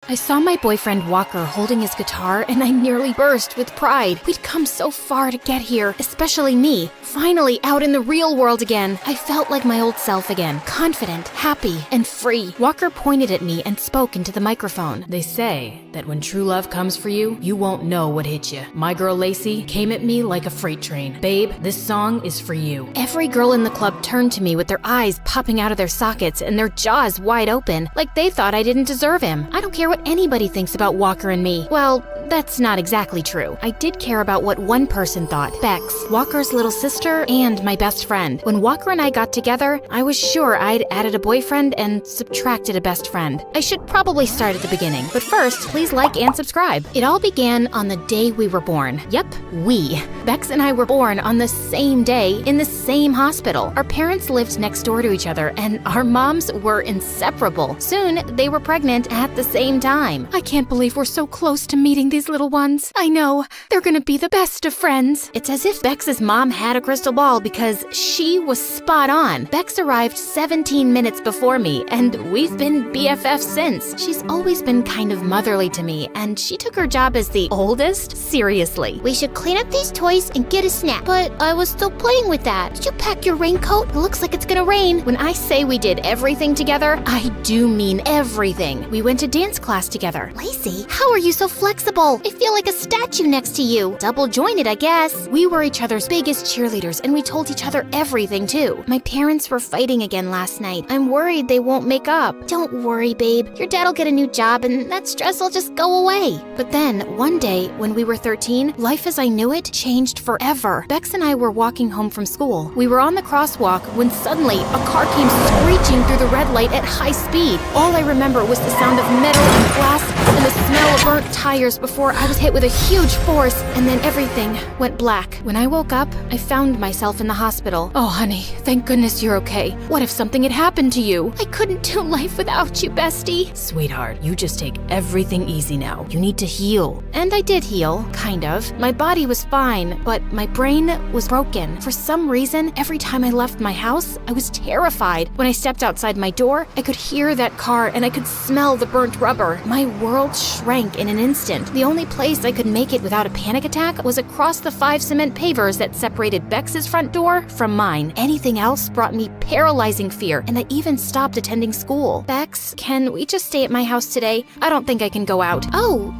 I saw my boyfriend Walker holding his guitar and I nearly burst with pride. We'd come so far to get here, especially me. Finally out in the real world again. I felt like my old self again, confident, happy, and free. Walker pointed at me and spoke into the microphone. They say that when true love comes for you, you won't know what hit you. My girl Lacey came at me like a freight train. Babe, this song is for you. Every girl in the club turned to me with their eyes popping out of their sockets and their jaws wide open, like they thought I didn't deserve him. I don't care what anybody thinks about Walker and me. Well, that's not exactly true. I did care about what one person thought. Bex, Walker's little sister and my best friend. When Walker and I got together, I was sure I'd added a boyfriend and subtracted a best friend. I should probably start at the beginning, but first, please like and subscribe. It all began on the day we were born. Yep, we. Bex and I were born on the same day in the same hospital. Our parents lived next door to each other and our moms were inseparable. Soon, they were pregnant at the same time. I can't believe we're so close to meeting these little ones. I know, they're gonna be the best of friends. It's as if Bex's mom had a crystal ball because she was spot on. Bex arrived 17 minutes before me, and we've been BFFs since. She's always been kind of motherly to me, and she took her job as the oldest seriously. We should clean up these toys and get a snack. But I was still playing with that. Did you pack your raincoat? It looks like it's gonna rain. When I say we did everything together, I do mean everything. We went to dance class together. Lacey, how are you so flexible? I feel like a statue next to you. Double jointed, I guess. We were each other's biggest cheerleaders, and we told each other everything, too. My parents were fighting again last night. I'm worried they won't make up. Don't worry, babe. Your dad'll get a new job, and that stress will just go away. But then, one day, when we were 13, life as I knew it changed forever. Bex and I were walking home from school. We were on the crosswalk when suddenly a car came screeching through the red light at high speed. All I remember was the sound of metal and glass and the smell of burnt tires before I was hit with a huge force, and then everything went black. When I woke up, I found myself in the hospital. Oh, honey, thank goodness you're okay. What if something had happened to you? I couldn't do life without you, bestie. Sweetheart, you just take everything easy now. You need to heal. And I did heal, kind of. My body was fine, but my brain was broken. For some reason, every time I left my house, I was terrified. When I stepped outside my door, I could hear that car and I could smell the burnt rubber. My world shrank in an instant. The only place I could make it without a panic attack was across the 5 cement pavers that separated Bex's front door from mine. Anything else brought me paralyzing fear, and I even stopped attending school. Bex, can we just stay at my house today? I don't think I can go out. Oh,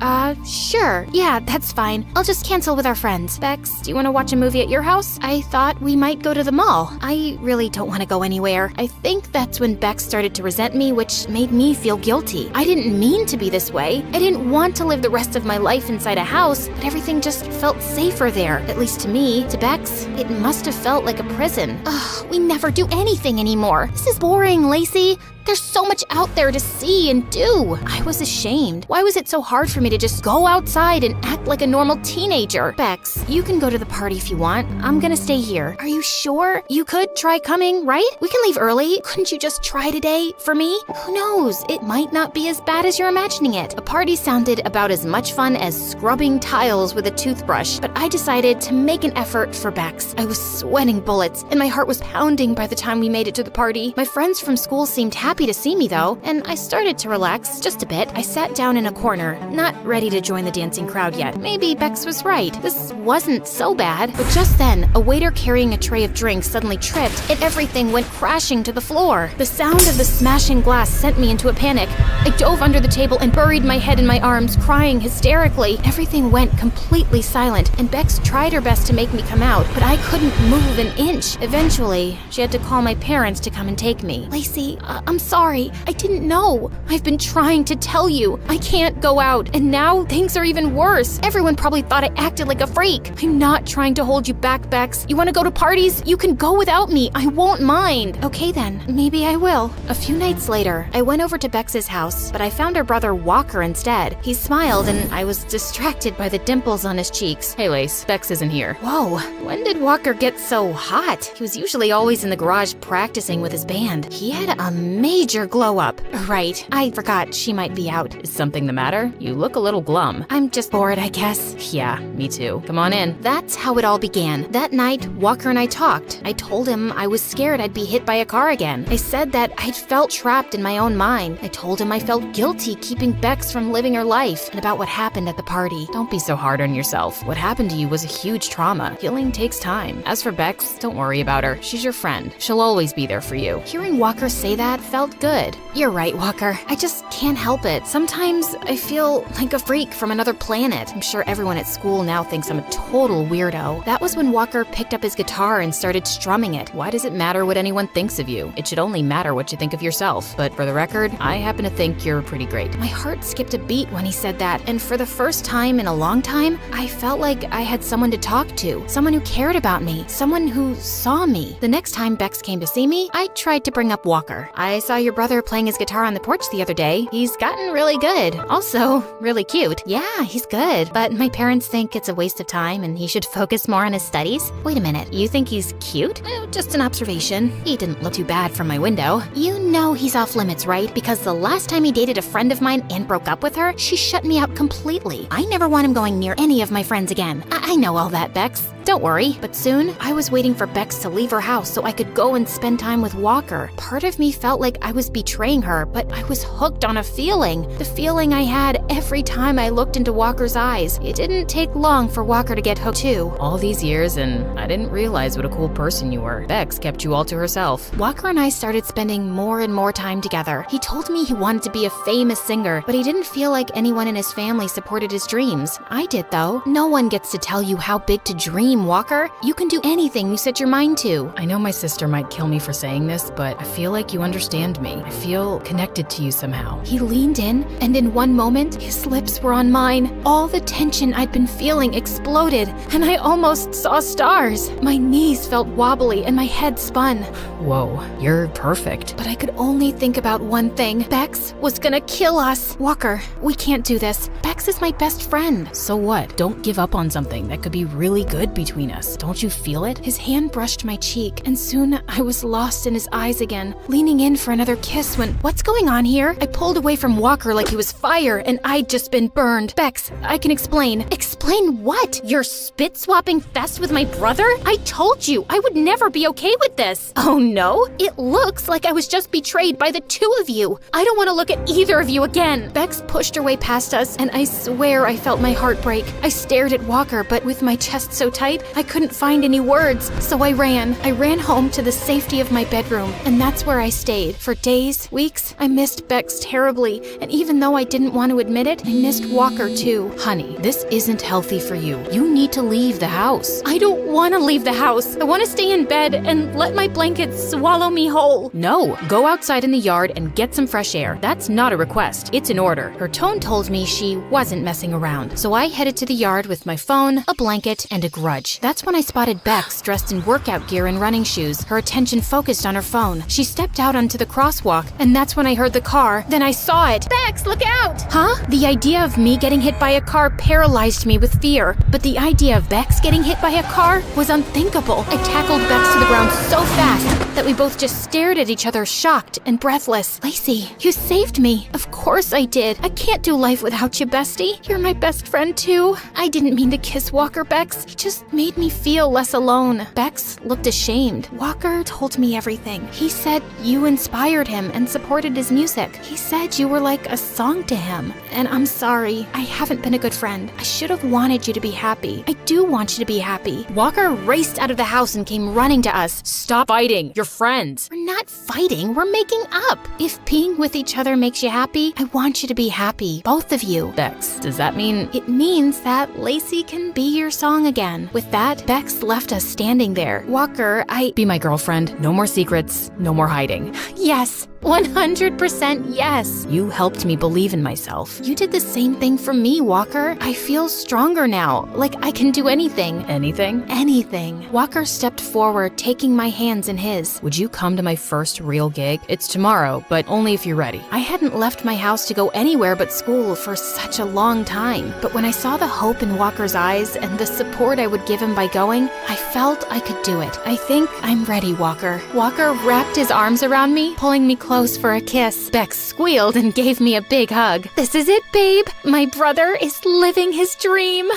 sure. Yeah, that's fine. I'll just cancel with our friends. Bex, do you want to watch a movie at your house? I thought we might go to the mall. I really don't want to go anywhere. I think that's when Bex started to resent me, which made me feel guilty. I didn't mean to be this way. I didn't want to live the rest of my life inside a house, but everything just felt safer there, at least to me. To Bex, it must have felt like a prison. Ugh, we never do anything anymore. This is boring, Lacey. There's so much out there to see and do. I was ashamed. Why was it so hard for me to just go outside and act like a normal teenager? Bex, you can go to the party if you want. I'm gonna stay here. Are you sure? You could try coming, right? We can leave early. Couldn't you just try today for me? Who knows? It might not be as bad as you're imagining it. A party sounded about as much fun as scrubbing tiles with a toothbrush, but I decided to make an effort for Bex. I was sweating bullets, and my heart was pounding by the time we made it to the party. My friends from school seemed happy to see me though, and I started to relax just a bit. I sat down in a corner, not ready to join the dancing crowd yet. Maybe Bex was right. This wasn't so bad. But just then, a waiter carrying a tray of drinks suddenly tripped, and everything went crashing to the floor. The sound of the smashing glass sent me into a panic. I dove under the table and buried my head in my arms, crying hysterically. Everything went completely silent, and Bex tried her best to make me come out, but I couldn't move an inch. Eventually, she had to call my parents to come and take me. Lacey, I'm sorry. I didn't know. I've been trying to tell you. I can't go out, and now things are even worse. Everyone probably thought I acted like a freak. I'm not trying to hold you back, Bex. You want to go to parties? You can go without me. I won't mind. Okay then, maybe I will. A few nights later, I went over to Bex's house, but I found her brother Walker instead. He smiled, and I was distracted by the dimples on his cheeks. Hey, Lace, Bex isn't here. Whoa, when did Walker get so hot? He was usually always in the garage practicing with his band. He had amazing major glow up. Right, I forgot she might be out. Is something the matter? You look a little glum. I'm just bored, I guess. Yeah, me too. Come on in. That's how it all began. That night, Walker and I talked. I told him I was scared I'd be hit by a car again. I said that I'd felt trapped in my own mind. I told him I felt guilty keeping Bex from living her life and about what happened at the party. Don't be so hard on yourself. What happened to you was a huge trauma. Healing takes time. As for Bex, don't worry about her. She's your friend. She'll always be there for you. Hearing Walker say that felt good. You're right, Walker. I just can't help it. Sometimes I feel like a freak from another planet. I'm sure everyone at school now thinks I'm a total weirdo. That was when Walker picked up his guitar and started strumming it. Why does it matter what anyone thinks of you? It should only matter what you think of yourself. But for the record, I happen to think you're pretty great. My heart skipped a beat when he said that, and for the first time in a long time, I felt like I had someone to talk to, someone who cared about me, someone who saw me. The next time Bex came to see me, I tried to bring up Walker. I saw your brother playing his guitar on the porch the other day. He's gotten really good. Also, really cute. Yeah, he's good, but my parents think it's a waste of time and he should focus more on his studies. Wait a minute, you think he's cute? Just an observation. He didn't look too bad from my window. You know he's off limits, right? Because the last time he dated a friend of mine and broke up with her, she shut me out completely. I never want him going near any of my friends again. I know all that, Bex. Don't worry. But soon, I was waiting for Bex to leave her house so I could go and spend time with Walker. Part of me felt like I was betraying her, but I was hooked on a feeling. The feeling I had every time I looked into Walker's eyes. It didn't take long for Walker to get hooked too. All these years, and I didn't realize what a cool person you were. Bex kept you all to herself. Walker and I started spending more and more time together. He told me he wanted to be a famous singer, but he didn't feel like anyone in his family supported his dreams. I did though. No one gets to tell you how big to dream, Walker. You can do anything you set your mind to. I know my sister might kill me for saying this, but I feel like you understand me. I feel connected to you somehow. He leaned in, and in one moment, his lips were on mine. All the tension I'd been feeling exploded, and I almost saw stars. My knees felt wobbly, and my head spun. Whoa, you're perfect. But I could only think about one thing. Bex was gonna kill us. Walker, we can't do this. Bex is my best friend. So what? Don't give up on something that could be really good between us. Don't you feel it? His hand brushed my cheek, and soon I was lost in his eyes again, leaning in for another kiss when, what's going on here? I pulled away from Walker like he was fire, and I'd just been burned. Bex, I can explain. Explain what? Your spit-swapping fest with my brother? I told you I would never be okay with this. Oh no? It looks like I was just betrayed by the two of you. I don't want to look at either of you again. Bex pushed her way past us, and I swear I felt my heart break. I stared at Walker, but with my chest so tight, I couldn't find any words, so I ran. I ran home to the safety of my bedroom, and that's where I stayed. For days, weeks, I missed Bex terribly, and even though I didn't want to admit it, I missed Walker too. Honey, this isn't healthy for you. You need to leave the house. I don't want to leave the house. I want to stay in bed and let my blankets swallow me whole. No, go outside in the yard and get some fresh air. That's not a request. It's an order. Her tone told me she wasn't messing around, so I headed to the yard with my phone, a blanket, and a grudge. That's when I spotted Bex dressed in workout gear and running shoes, her attention focused on her phone. She stepped out onto the crosswalk, and that's when I heard the car. Then I saw it. Bex, look out! Huh? The idea of me getting hit by a car paralyzed me with fear, but the idea of Bex getting hit by a car was unthinkable. I tackled Bex to the ground so fast that we both just stared at each other, shocked and breathless. Lacey, you saved me. Of course I did. I can't do life without you, bestie. You're my best friend too. I didn't mean to kiss Walker, Bex. He just made me feel less alone. Bex looked ashamed. Walker told me everything. He said you inspired him and supported his music. He said you were like a song to him. And I'm sorry. I haven't been a good friend. I should have wanted you to be happy. I do want you to be happy. Walker raced out of the house and came running to us. Stop fighting. You're friends. We're not fighting. We're making up. If being with each other makes you happy, I want you to be happy. Both of you. Bex, does that mean... It means that Lacey can be your song again. With that, Bex left us standing there. Walker, Be my girlfriend. No more secrets. No more hiding. Yes. 100% yes. You helped me believe in myself. You did the same thing for me, Walker. I feel stronger now, like I can do anything. Anything? Anything. Walker stepped forward, taking my hands in his. Would you come to my first real gig? It's tomorrow, but only if you're ready. I hadn't left my house to go anywhere but school for such a long time, but when I saw the hope in Walker's eyes and the support I would given by going, I felt I could do it. I think I'm ready, Walker. Walker wrapped his arms around me, pulling me close for a kiss. Bex squealed and gave me a big hug. This is it, babe. My brother is living his dream.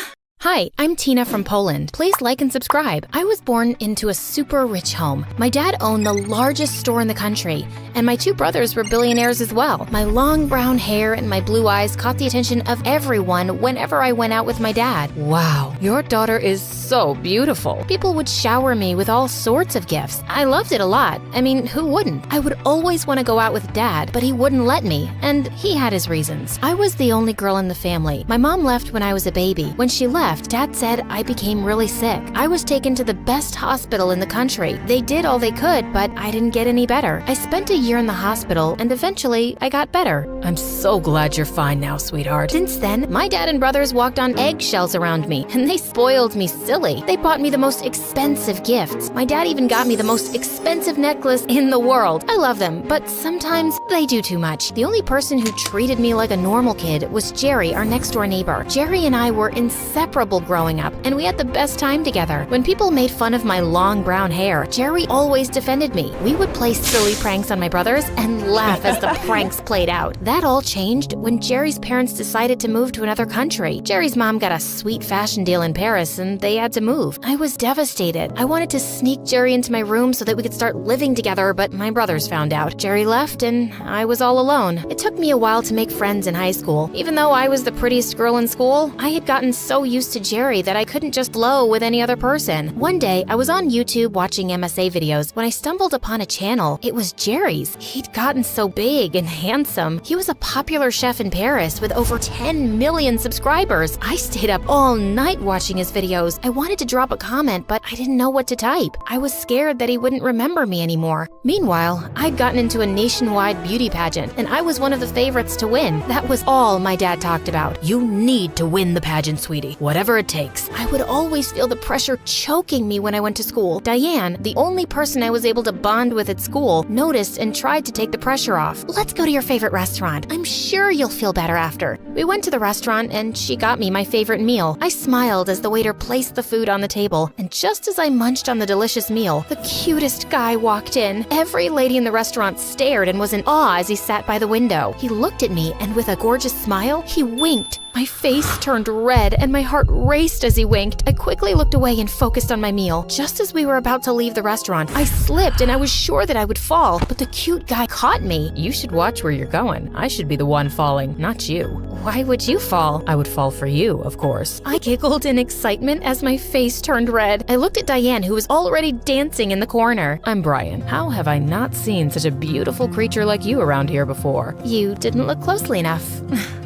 Hi, I'm Tina from Poland. Please like and subscribe. I was born into a super rich home. My dad owned the largest store in the country, and my two brothers were billionaires as well. My long brown hair and my blue eyes caught the attention of everyone whenever I went out with my dad. Wow, your daughter is so beautiful. People would shower me with all sorts of gifts. I loved it a lot. I mean, who wouldn't? I would always want to go out with Dad, but he wouldn't let me, and he had his reasons. I was the only girl in the family. My mom left when I was a baby. When she left, Dad said I became really sick. I was taken to the best hospital in the country. They did all they could, but I didn't get any better. I spent a year in the hospital, and eventually I got better. I'm so glad you're fine now, sweetheart. Since then, my dad and brothers walked on eggshells around me, and they spoiled me silly. They bought me the most expensive gifts. My dad even got me the most expensive necklace in the world. I love them, but sometimes they do too much. The only person who treated me like a normal kid was Jerry, our next door neighbor. Jerry and I were inseparable growing up, and we had the best time together. When people made fun of my long brown hair, Jerry always defended me. We would play silly pranks on my brothers and laugh as the pranks played out. That all changed when Jerry's parents decided to move to another country. Jerry's mom got a sweet fashion deal in Paris, and they had to move. I was devastated. I wanted to sneak Jerry into my room so that we could start living together, but my brothers found out. Jerry left, and I was all alone. It took me a while to make friends in high school. Even though I was the prettiest girl in school, I had gotten so used to Jerry that I couldn't just flow with any other person. One day, I was on YouTube watching MSA videos when I stumbled upon a channel. It was Jerry's. He'd gotten so big and handsome. He was a popular chef in Paris with over 10 million subscribers. I stayed up all night watching his videos. I wanted to drop a comment, but I didn't know what to type. I was scared that he wouldn't remember me anymore. Meanwhile, I'd gotten into a nationwide beauty pageant, and I was one of the favorites to win. That was all my dad talked about. You need to win the pageant, sweetie. Whatever it takes. I would always feel the pressure choking me when I went to school. Diane, the only person I was able to bond with at school, noticed and tried to take the pressure off. Let's go to your favorite restaurant. I'm sure you'll feel better after. We went to the restaurant and she got me my favorite meal. I smiled as the waiter placed the food on the table, and just as I munched on the delicious meal, the cutest guy walked in. Every lady in the restaurant stared and was in awe as he sat by the window. He looked at me and with a gorgeous smile, he winked. My face turned red and my heart raced as he winked. I quickly looked away and focused on my meal. Just as we were about to leave the restaurant, I slipped and I was sure that I would fall, but the cute guy caught me. You should watch where you're going. I should be the one falling, not you. Why would you fall? I would fall for you, of course. I giggled in excitement as my face turned red. I looked at Diane, who was already dancing in the corner. I'm Brian. How have I not seen such a beautiful creature like you around here before? You didn't look closely enough.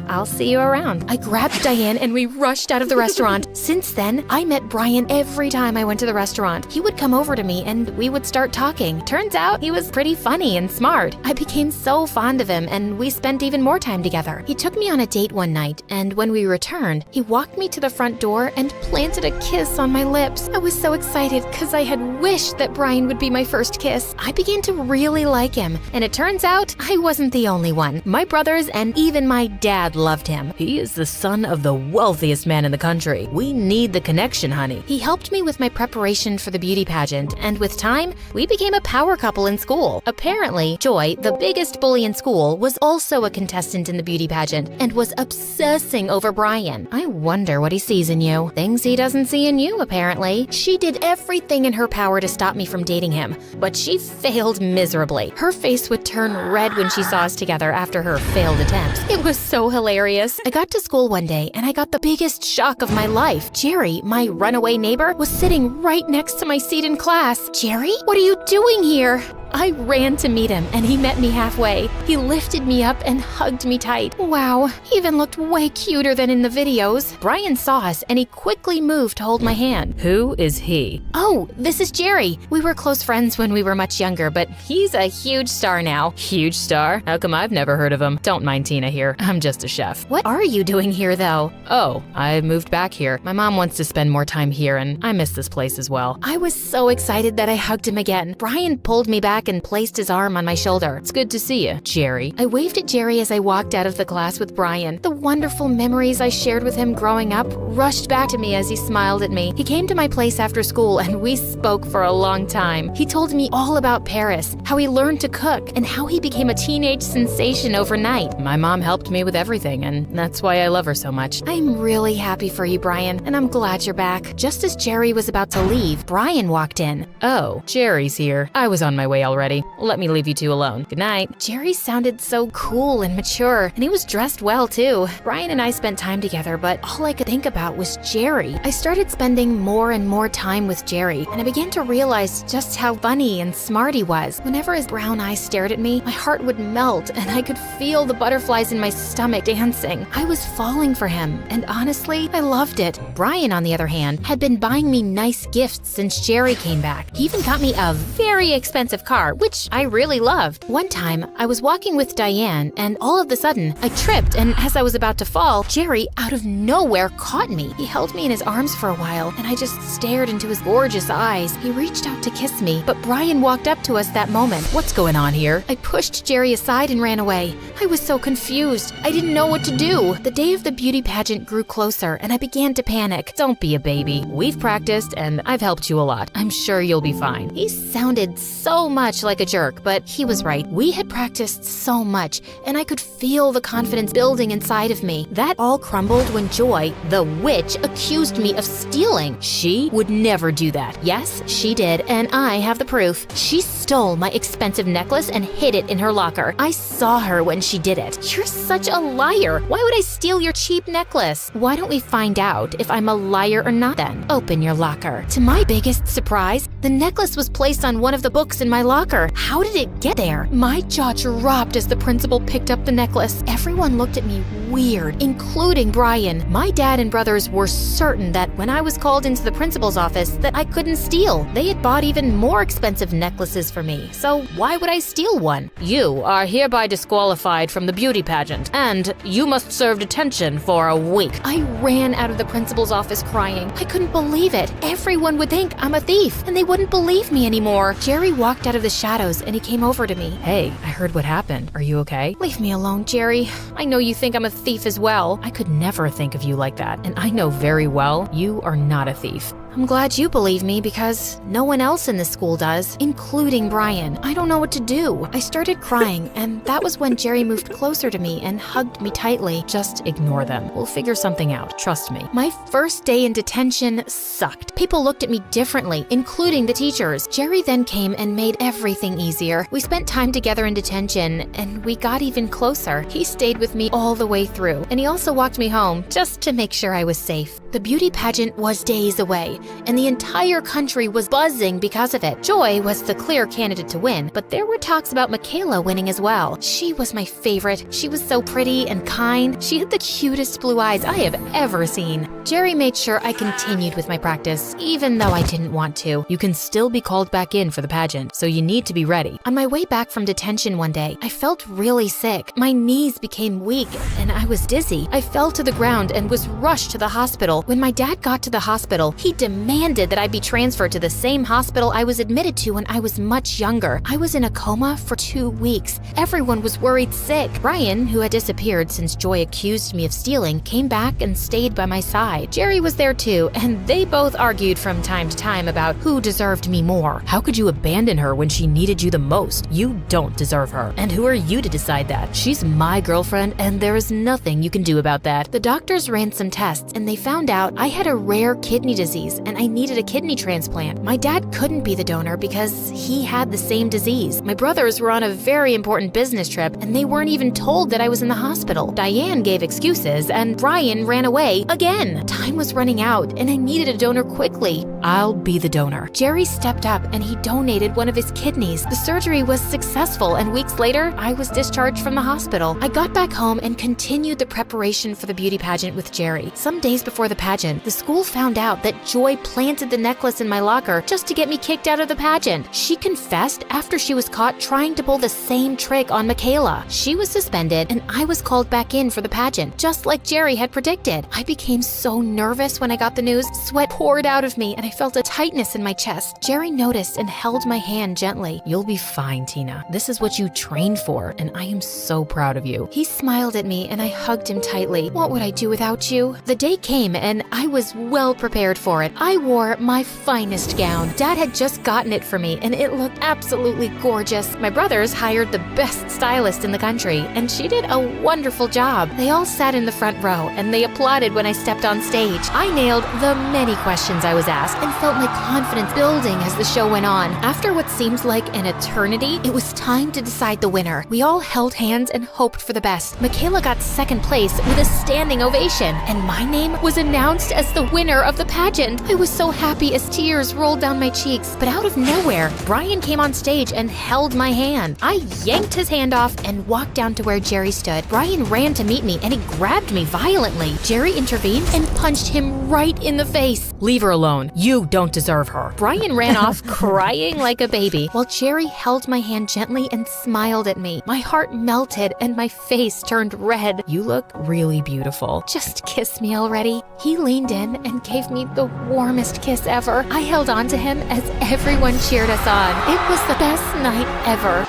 I'll see you around. I grabbed Diane and we rushed out of the restaurant. Since then, I met Brian every time I went to the restaurant. He would come over to me and we would start talking. Turns out he was pretty funny and smart. I became so fond of him and we spent even more time together. He took me on a date one night, and when we returned, he walked me to the front door and planted a kiss on my lips. I was so excited because I had wished that Brian would be my first kiss. I began to really like him, and it turns out I wasn't the only one. My brothers and even my dad loved him. He is the son of the wealthiest man in the country. We need the connection, honey. He helped me with my preparation for the beauty pageant, and with time, we became a power couple in school. Apparently, Joy, the biggest bully in school, was also a contestant in the beauty pageant and was obsessing over Brian. I wonder what he sees in you. Things he doesn't see in you, apparently. She did everything in her power to stop me from dating him, but she failed miserably. Her face would turn red when she saw us together after her failed attempts. It was so hilarious. I got to school one day and I got the biggest shock of my life. Jerry, my runaway neighbor, was sitting right next to my seat in class. Jerry, what are you doing here? I ran to meet him, and he met me halfway. He lifted me up and hugged me tight. Wow, he even looked way cuter than in the videos. Brian saw us, and he quickly moved to hold my hand. Who is he? Oh, this is Jerry. We were close friends when we were much younger, but he's a huge star now. Huge star? How come I've never heard of him? Don't mind Tina here. I'm just a chef. What are you doing here, though? Oh, I moved back here. My mom wants to spend more time here, and I miss this place as well. I was so excited that I hugged him again. Brian pulled me back back and placed his arm on my shoulder. It's good to see you, Jerry. I waved at Jerry as I walked out of the class with Brian. The wonderful memories I shared with him growing up rushed back to me as he smiled at me. He came to my place after school and we spoke for a long time. He told me all about Paris, how he learned to cook, and how he became a teenage sensation overnight. My mom helped me with everything, and that's why I love her so much. I'm really happy for you, Brian, and I'm glad you're back. Just as Jerry was about to leave, Brian walked in. Oh, Jerry's here. I was on my way already. Let me leave you two alone. Good night. Jerry sounded so cool and mature, and he was dressed well too. Brian and I spent time together, but all I could think about was Jerry. I started spending more and more time with Jerry, and I began to realize just how funny and smart he was. Whenever his brown eyes stared at me, my heart would melt, and I could feel the butterflies in my stomach dancing. I was falling for him, and honestly, I loved it. Brian, on the other hand, had been buying me nice gifts since Jerry came back. He even got me a very expensive car, which I really loved. One time, I was walking with Diane, and all of a sudden, I tripped, and as I was about to fall, Jerry, out of nowhere, caught me. He held me in his arms for a while, and I just stared into his gorgeous eyes. He reached out to kiss me, but Brian walked up to us that moment. What's going on here? I pushed Jerry aside and ran away. I was so confused. I didn't know what to do. The day of the beauty pageant grew closer, and I began to panic. Don't be a baby. We've practiced, and I've helped you a lot. I'm sure you'll be fine. He sounded so much like a jerk, but he was right. We had practiced so much, and I could feel the confidence building inside of me. That all crumbled when Joy, the witch, accused me of stealing. She would never do that. Yes, she did, and I have the proof. She stole my expensive necklace and hid it in her locker. I saw her when she did it. You're such a liar. Why would I steal your cheap necklace? Why don't we find out if I'm a liar or not then? Open your locker. To my biggest surprise, the necklace was placed on one of the books in my locker. How did it get there? My jaw dropped as the principal picked up the necklace. Everyone looked at me weird, including Brian. My dad and brothers were certain that when I was called into the principal's office that I couldn't steal. They had bought even more expensive necklaces for me, so why would I steal one? You are hereby disqualified from the beauty pageant, and you must serve detention for a week. I ran out of the principal's office crying. I couldn't believe it. Everyone would think I'm a thief, and they wouldn't believe me anymore. Jerry walked out of the shadows, and he came over to me. Hey, I heard what happened. Are you okay? Leave me alone, Jerry. I know you think I'm a thief as well. I could never think of you like that, and I know very well you are not a thief. I'm glad you believe me because no one else in the school does, including Brian. I don't know what to do. I started crying, and that was when Jerry moved closer to me and hugged me tightly. Just ignore them. We'll figure something out. Trust me. My first day in detention sucked. People looked at me differently, including the teachers. Jerry then came and made everything easier. We spent time together in detention, and we got even closer. He stayed with me all the way through, and he also walked me home just to make sure I was safe. The beauty pageant was days away, and the entire country was buzzing because of it. Joy was the clear candidate to win, but there were talks about Michaela winning as well. She was my favorite. She was so pretty and kind. She had the cutest blue eyes I have ever seen. Jerry made sure I continued with my practice, even though I didn't want to. You can still be called back in for the pageant, so you need to be ready. On my way back from detention one day, I felt really sick. My knees became weak, and I was dizzy. I fell to the ground and was rushed to the hospital. When my dad got to the hospital, he demanded that I be transferred to the same hospital I was admitted to when I was much younger. I was in a coma for 2 weeks. Everyone was worried sick. Brian, who had disappeared since Joy accused me of stealing, came back and stayed by my side. Jerry was there too, and they both argued from time to time about who deserved me more. How could you abandon her when she needed you the most? You don't deserve her. And who are you to decide that? She's my girlfriend, and there is nothing you can do about that. The doctors ran some tests, and they found out I had a rare kidney disease, and I needed a kidney transplant. My dad couldn't be the donor because he had the same disease. My brothers were on a very important business trip, and they weren't even told that I was in the hospital. Diane gave excuses, and Brian ran away again. Time was running out, and I needed a donor quickly. I'll be the donor. Jerry stepped up, and he donated one of his kidneys. The surgery was successful, and weeks later, I was discharged from the hospital. I got back home and continued the preparation for the beauty pageant with Jerry. Some days before the pageant, the school found out that Joy planted the necklace in my locker just to get me kicked out of the pageant. She confessed after she was caught trying to pull the same trick on Michaela. She was suspended, and I was called back in for the pageant, just like Jerry had predicted. I became so nervous when I got the news. Sweat poured out of me, and I felt a tightness in my chest. Jerry noticed and held my hand gently. You'll be fine, Tina. This is what you trained for, and I am so proud of you. He smiled at me and I hugged him tightly. What would I do without you? The day came and I was well prepared for it. I wore my finest gown. Dad had just gotten it for me and it looked absolutely gorgeous. My brothers hired the best stylist in the country and she did a wonderful job. They all sat in the front row and they applauded when I stepped on stage. I nailed the many questions I was asked and felt my confidence building as the show went on. After what seemed like an eternity, it was time to decide the winner. We all held hands and hoped for the best. Michaela got second place with a standing ovation, and my name was announced as the winner of the pageant. I was so happy as tears rolled down my cheeks, but out of nowhere, Brian came on stage and held my hand. I yanked his hand off and walked down to where Jerry stood. Brian ran to meet me and he grabbed me violently. Jerry intervened and punched him right in the face. Leave her alone. You don't deserve her. Brian ran off crying like a baby, while Jerry held my hand gently and smiled at me. My heart melted and my face turned red. You look really beautiful. Just kiss me already. He leaned in and gave me the warmest kiss ever. I held on to him as everyone cheered us on. It was the best night ever.